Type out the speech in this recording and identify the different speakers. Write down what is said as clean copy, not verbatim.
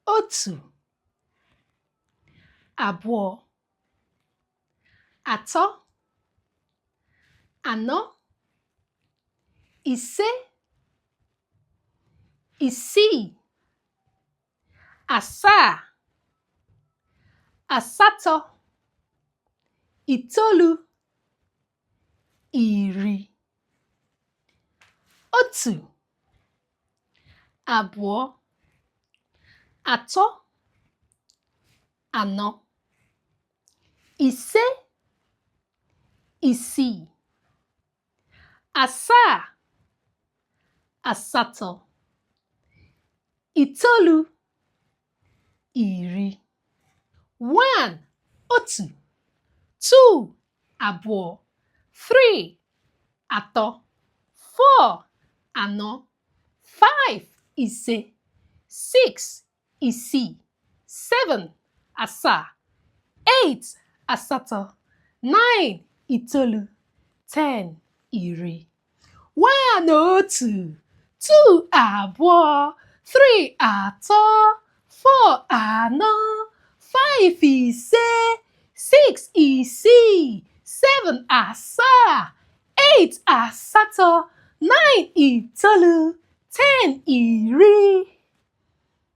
Speaker 1: otu, abụọ, atọ, anọ, ise, isii, asaa, asatọ, itoolu, iri. Otu, abụọ, atọ, anọ, ise, isii, asaa, asatọ, itoolu, iri. One, otu. Two, abụọ. Three, atọ. Four, anọ. Five, ise. Six, isii. Seven, asaa. Eight, asatọ. Nine, itoolu. 10, iri. One, otu. Two, abụọ. Three, atọ. Four, anọ. Five, ise. Six, isii. Seven, asaa. Eight, asatọ. Nine, itoolu. 10, iri.